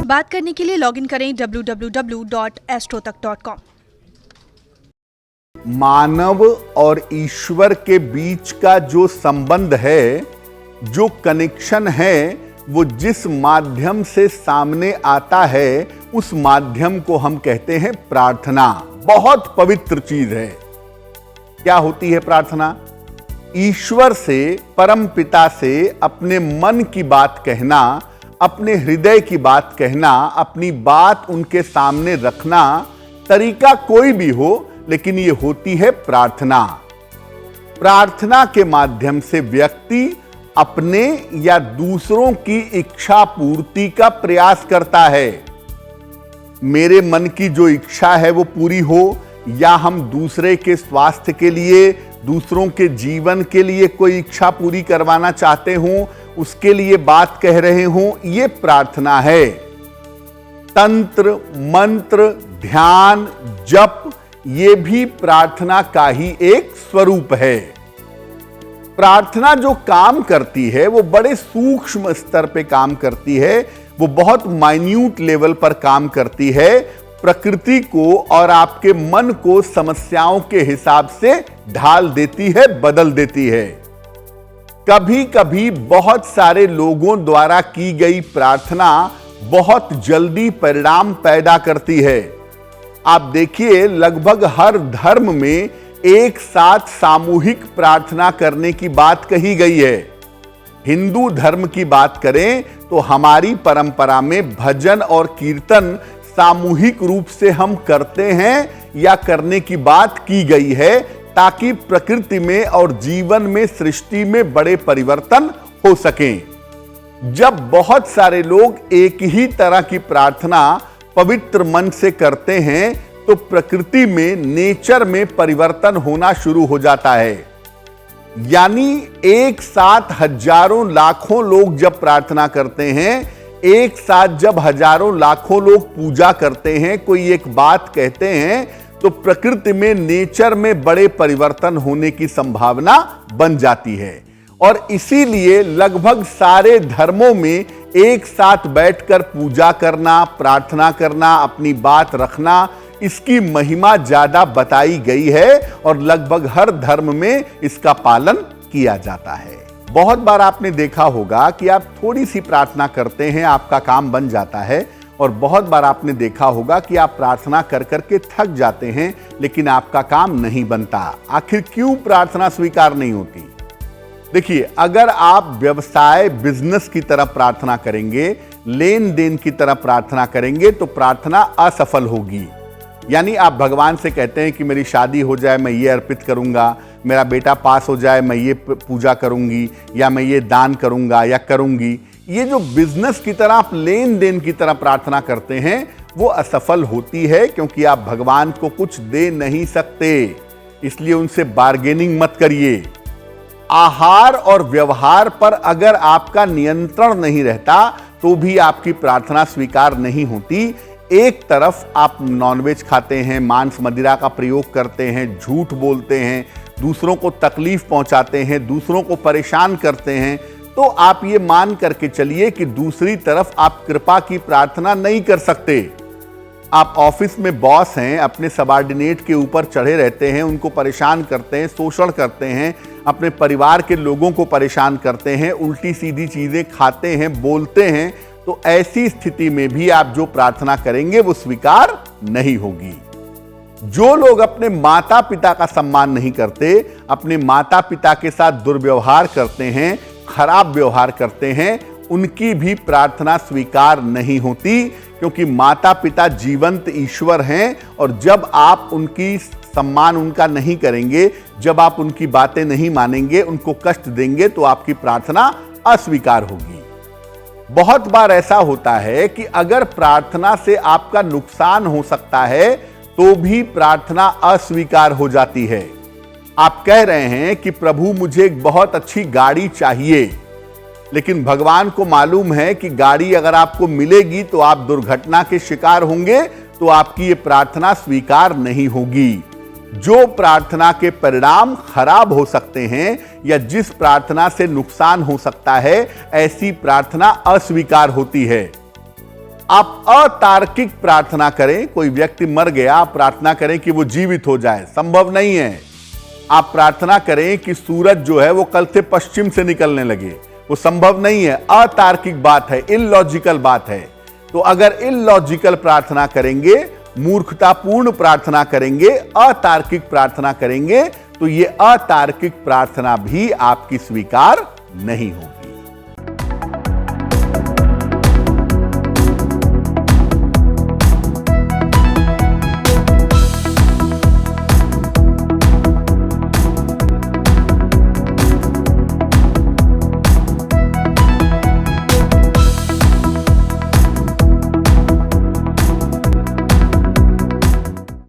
बात करने के लिए लॉगिन करें www.astrotak.com। मानव और ईश्वर के बीच का जो संबंध है, जो कनेक्शन है, वो जिस माध्यम से सामने आता है उस माध्यम को हम कहते हैं प्रार्थना। बहुत पवित्र चीज है। क्या होती है प्रार्थना? ईश्वर से, परम पिता से अपने मन की बात कहना, अपने हृदय की बात कहना, अपनी बात उनके सामने रखना। तरीका कोई भी हो, लेकिन ये होती है प्रार्थना। प्रार्थना के माध्यम से व्यक्ति अपने या दूसरों की इच्छा पूर्ति का प्रयास करता है। मेरे मन की जो इच्छा है वो पूरी हो, या हम दूसरे के स्वास्थ्य के लिए, दूसरों के जीवन के लिए कोई इच्छा पूरी करवाना चाहते हों, उसके लिए बात कह रहे हों, ये प्रार्थना है। तंत्र, मंत्र, ध्यान, जप, ये भी प्रार्थना का ही एक स्वरूप है। प्रार्थना जो काम करती है वो बड़े सूक्ष्म स्तर पे काम करती है, वो बहुत माइन्यूट लेवल पर काम करती है। प्रकृति को और आपके मन को समस्याओं के हिसाब से ढाल देती है, बदल देती है। कभी कभी बहुत सारे लोगों द्वारा की गई प्रार्थना बहुत जल्दी परिणाम पैदा करती है। आप देखिए, लगभग हर धर्म में एक साथ सामूहिक प्रार्थना करने की बात कही गई है। हिंदू धर्म की बात करें तो हमारी परंपरा में भजन और कीर्तन सामूहिक रूप से हम करते हैं या करने की बात की गई है, ताकि प्रकृति में और जीवन में, सृष्टि में बड़े परिवर्तन हो सकें। जब बहुत सारे लोग एक ही तरह की प्रार्थना पवित्र मन से करते हैं तो प्रकृति में, नेचर में परिवर्तन होना शुरू हो जाता है। यानी एक साथ हजारों लाखों लोग जब प्रार्थना करते हैं, एक साथ जब हजारों लाखों लोग पूजा करते हैं, कोई एक बात कहते हैं, तो प्रकृति में, नेचर में बड़े परिवर्तन होने की संभावना बन जाती है। और इसीलिए लगभग सारे धर्मों में एक साथ बैठकर पूजा करना, प्रार्थना करना, अपनी बात रखना, इसकी महिमा ज्यादा बताई गई है और लगभग हर धर्म में इसका पालन किया जाता है। बहुत बार आपने देखा होगा कि आप थोड़ी सी प्रार्थना करते हैं, आपका काम बन जाता है, और बहुत बार आपने देखा होगा कि आप प्रार्थना कर करके थक जाते हैं, लेकिन आपका काम नहीं बनता। आखिर क्यों प्रार्थना स्वीकार नहीं होती? देखिए, अगर आप व्यवसाय, बिजनेस की तरफ प्रार्थना करेंगे, लेन देन की तरफ प्रार्थना करेंगे, तो प्रार्थना असफल होगी। यानी आप भगवान से कहते हैं कि मेरी शादी हो जाए, मैं ये अर्पित करूंगा, मेरा बेटा पास हो जाए, मैं ये पूजा करूंगी, या मैं ये दान करूंगा या करूंगी। ये जो बिजनेस की तरह आप लेन देन की तरह प्रार्थना करते हैं, वो असफल होती है, क्योंकि आप भगवान को कुछ दे नहीं सकते। इसलिए उनसे बार्गेनिंग मत करिए। आहार और व्यवहार पर अगर आपका नियंत्रण नहीं रहता तो भी आपकी प्रार्थना स्वीकार नहीं होती। एक तरफ आप नॉनवेज खाते हैं, मांस मदिरा का प्रयोग करते हैं, झूठ बोलते हैं, दूसरों को तकलीफ पहुंचाते हैं, दूसरों को परेशान करते हैं, तो आप ये मान करके चलिए कि दूसरी तरफ आप कृपा की प्रार्थना नहीं कर सकते। आप ऑफिस में बॉस हैं, अपने सबऑर्डिनेट के ऊपर चढ़े रहते हैं, उनको परेशान करते हैं, शोषण करते हैं, अपने परिवार के लोगों को परेशान करते हैं, उल्टी सीधी चीजें खाते हैं, बोलते हैं, तो ऐसी स्थिति में भी आप जो प्रार्थना करेंगे वो स्वीकार नहीं होगी। जो लोग अपने माता पिता का सम्मान नहीं करते, अपने माता पिता के साथ दुर्व्यवहार करते हैं, खराब व्यवहार करते हैं, उनकी भी प्रार्थना स्वीकार नहीं होती, क्योंकि माता पिता जीवंत ईश्वर हैं, और जब आप उनकी सम्मान उनका नहीं करेंगे, जब आप उनकी बातें नहीं मानेंगे, उनको कष्ट देंगे, तो आपकी प्रार्थना अस्वीकार होगी। बहुत बार ऐसा होता है कि अगर प्रार्थना से आपका नुकसान हो सकता है तो भी प्रार्थना अस्वीकार हो जाती है। आप कह रहे हैं कि प्रभु मुझे एक बहुत अच्छी गाड़ी चाहिए, लेकिन भगवान को मालूम है कि गाड़ी अगर आपको मिलेगी तो आप दुर्घटना के शिकार होंगे, तो आपकी ये प्रार्थना स्वीकार नहीं होगी। जो प्रार्थना के परिणाम खराब हो सकते हैं या जिस प्रार्थना से नुकसान हो सकता है, ऐसी प्रार्थना अस्वीकार होती है। आप अतार्किक प्रार्थना करें, कोई व्यक्ति मर गया, आप प्रार्थना करें कि वो जीवित हो जाए, संभव नहीं है। आप प्रार्थना करें कि सूरज जो है वो कल से पश्चिम से निकलने लगे, वो संभव नहीं है, अतार्किक बात है, इलॉजिकल बात है। तो अगर इलॉजिकल प्रार्थना करेंगे, मूर्खतापूर्ण प्रार्थना करेंगे, अतार्किक प्रार्थना करेंगे, तो ये अतार्किक प्रार्थना भी आपकी स्वीकार नहीं होगी।